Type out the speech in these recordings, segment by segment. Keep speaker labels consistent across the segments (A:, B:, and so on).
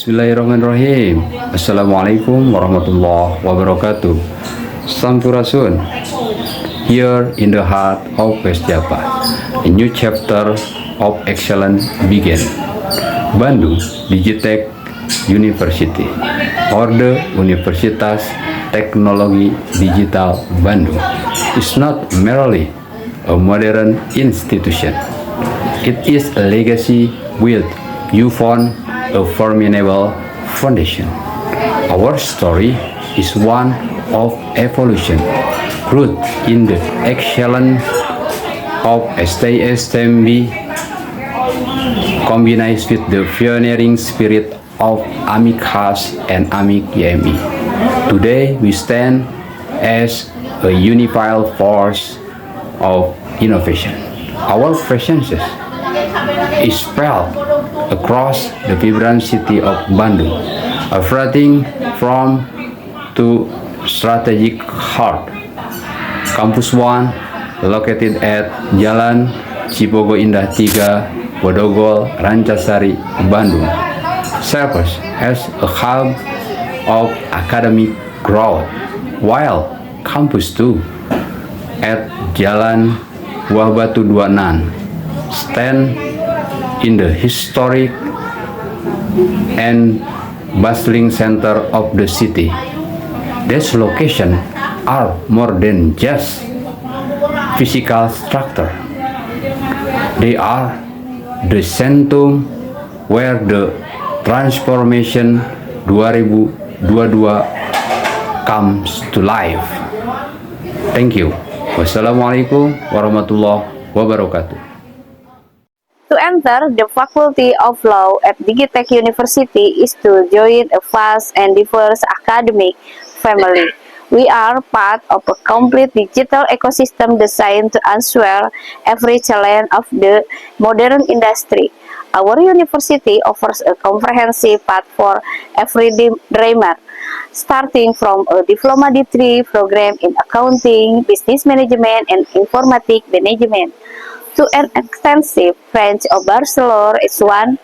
A: Bismillahirrahmanirrahim. Assalamualaikum warahmatullahi wabarakatuh. Sampurasun. Here in the heart of West Java, a new chapter of excellence began. Bandung Digitech University, or the Universitas Teknologi Digital Bandung, is not merely a modern institution. It is a legacy with you found a formidable foundation. Our story is one of evolution, rooted in the excellence of STSMB, combined with the pioneering spirit of AMIC HAS and AMIC YMI. Today we stand as a unified force of innovation. Our presence is felt across the vibrant city of Bandung, operating from to strategic heart. Campus 1, located at Jalan Cipogo Indah 3, Bodogol, Rancasari, Bandung, serves as a hub of academic growth, while Campus 2 at Jalan Buah Batu 26 stand in the historic and bustling center of the city. These locations are more than just physical structure. They are the centrum where the transformation 2022 comes to life. Thank you. Wassalamualaikum warahmatullahi wabarakatuh.
B: To enter the Faculty of Law at Digitech University is to join a vast and diverse academic family. We are part of a complete digital ecosystem designed to answer every challenge of the modern industry. Our university offers a comprehensive path for every dreamer, starting from a diploma degree program in accounting, business management, and informatic management, to an extensive range of bachelor H1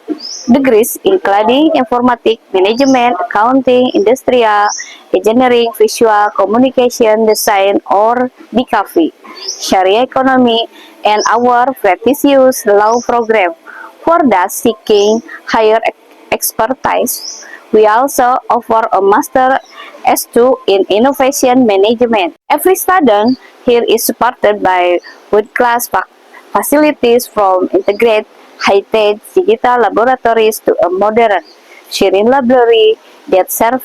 B: degrees including informatic management, accounting, industrial engineering, visual communication design or BKV, Sharia economy, and our prestigious law program. For those seeking higher expertise, we also offer a Master S2 in Innovation Management. Every student here is supported by world-class facilities, from integrated high-tech digital laboratories to a modern serene library that serve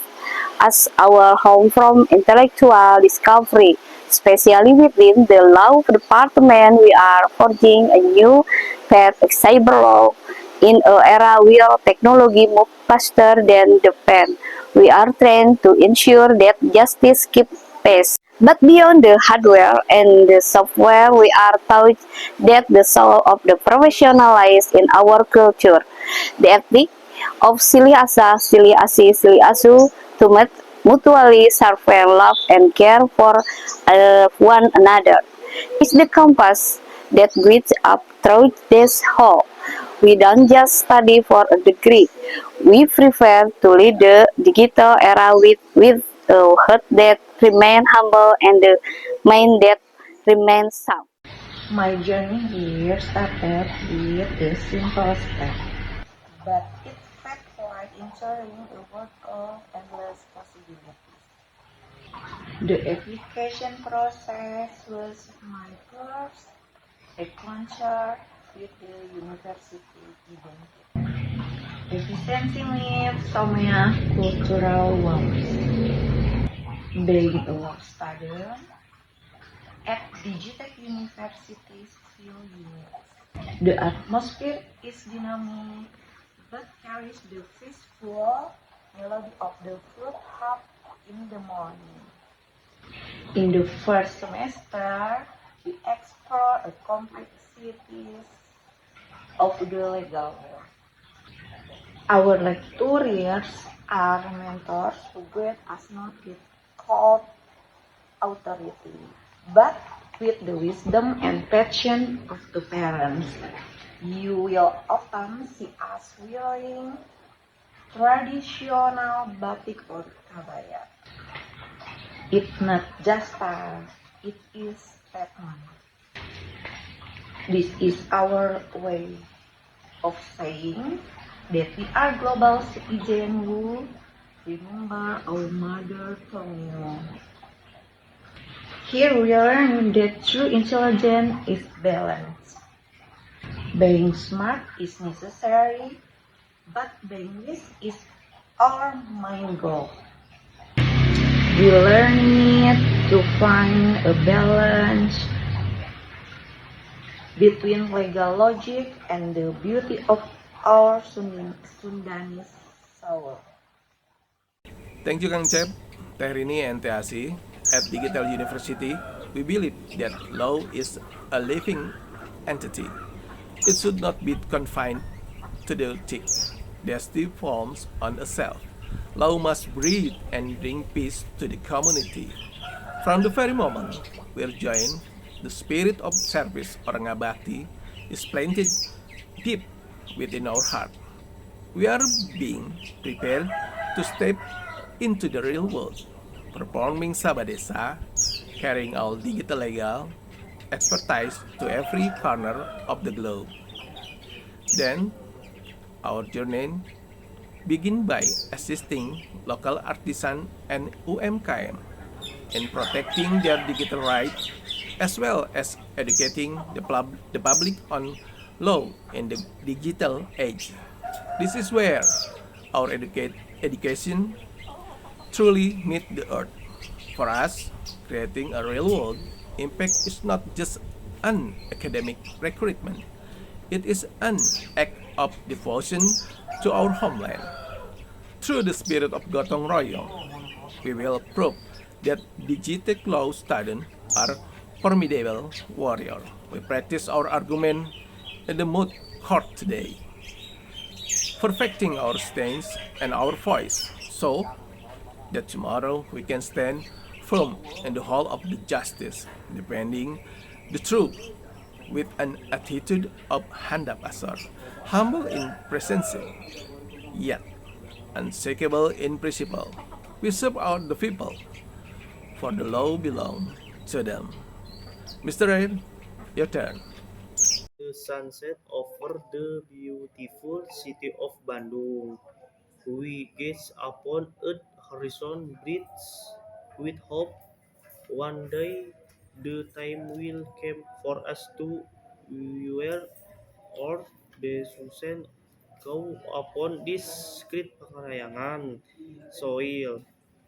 B: as our home from intellectual discovery. Especially within the law department, we are forging a new path of cyber law in an era where technology moves faster than the pen. We are trained to ensure that justice keeps pace. But beyond the hardware and the software, we are taught that the soul of the professional lies in our culture. The ethic of Sili Asa, Sili Asi, Sili Asu, to mutually serve, love, and care for one another. It's the compass that guides up through this whole. We don't just study for a degree. We prefer to lead the digital era with a heart that remains humble and a mind that remains sound.
C: My journey here started with a simple step, but it felt like entering a world of endless possibilities. The application process was my first encounter with the university identity. Efficiency meets Somya cultural values. Being a law student at Digitech University feel unique. The atmosphere is dynamic, but carries the peaceful melody of the fruit hop in the morning. In the first semester, we explore the complexities of the legal world. Our lecturers are mentors who guide us not with cold authority, but with the wisdom and passion of the parents. You will often see us wearing traditional batik or kabaya. It's not just style, it is statement. This is our way of saying that we are global citizens who remember our mother tongue. Here we learn that true intelligence is balance. Being smart is necessary, but being wise is our main goal. We learn it to find a balance between legal logic and the beauty of our Sundanese soul.
D: Thank you, Kang Cep, Teh Rini, and Teh Asi. At Digital University, we believe that law is a living entity. It should not be confined to the text that still forms on a self. Law must breathe and bring peace to the community. From the very moment we are joined, the spirit of service or ngabakti is planted deep within our heart. We are being prepared to step into the real world, performing Sabadesa, carrying our digital legal expertise to every corner of the globe. Then, our journey begin by assisting local artisan and UMKM in protecting their digital rights as well as educating the public on law in the digital age. This is where our education truly meet the earth. For us, creating a real world impact is not just an academic recruitment. It is an act of devotion to our homeland. Through the spirit of Gotong Royong, we will prove that Digitech Law students are formidable warriors. We practice our argument in the moot court today, perfecting our stance and our voice so that tomorrow we can stand firm in the hall of the justice, defending the truth with an attitude of handap asar, humble in presence, yet unshakable in principle. We serve out the people, for the law belongs to them. Mr. Ray, your turn.
E: The sunset over the beautiful city of Bandung. We gaze upon a horizon bright with hope. One day the time will come for us to wear or the sunset go upon this great Pangayangan soil.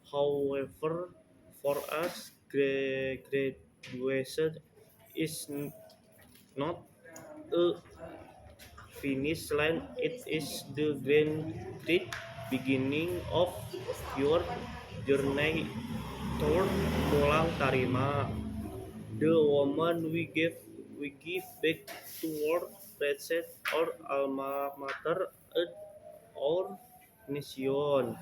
E: However, for us, graduation is not a finish line, it is the great beginning of your journey toward Pulang Tarima. The woman we give back to our present our alma mater and our nation.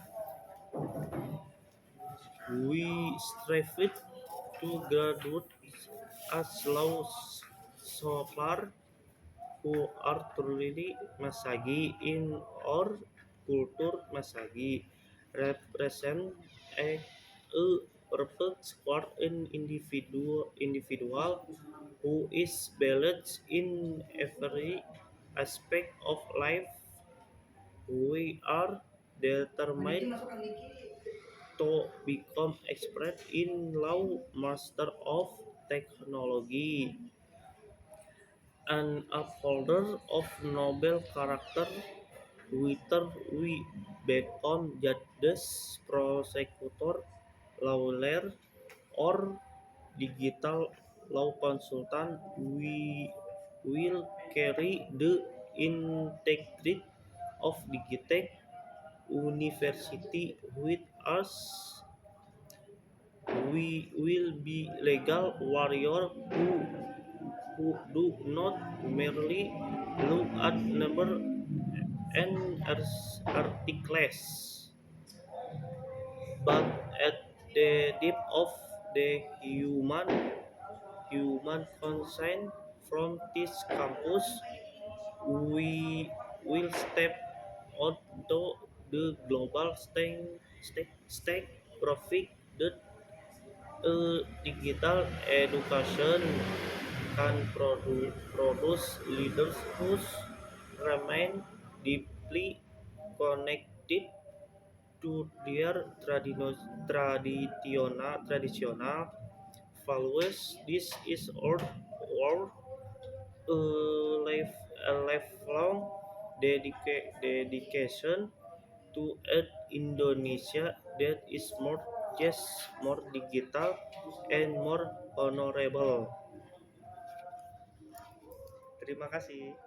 E: We strive to graduate as law scholar who are truly Masagi in our culture. Masagi represent a perfect squad an individual who is balanced in every aspect of life. We are determined to become expert in law, master of technology, and upholder of noble character. Whether we become judges, prosecutor, lawyer, or digital law consultant, we will carry the integrity of Digitech University with us. We will be legal warrior who do not merely look at number and articles, but at the depth of the human conscience. From this campus, we will step onto the global stake profit that digital education can produce leaders who remain deeply connected to their traditional values. This is our a lifelong dedication to an Indonesia that is more just more digital and more honorable. Terima kasih.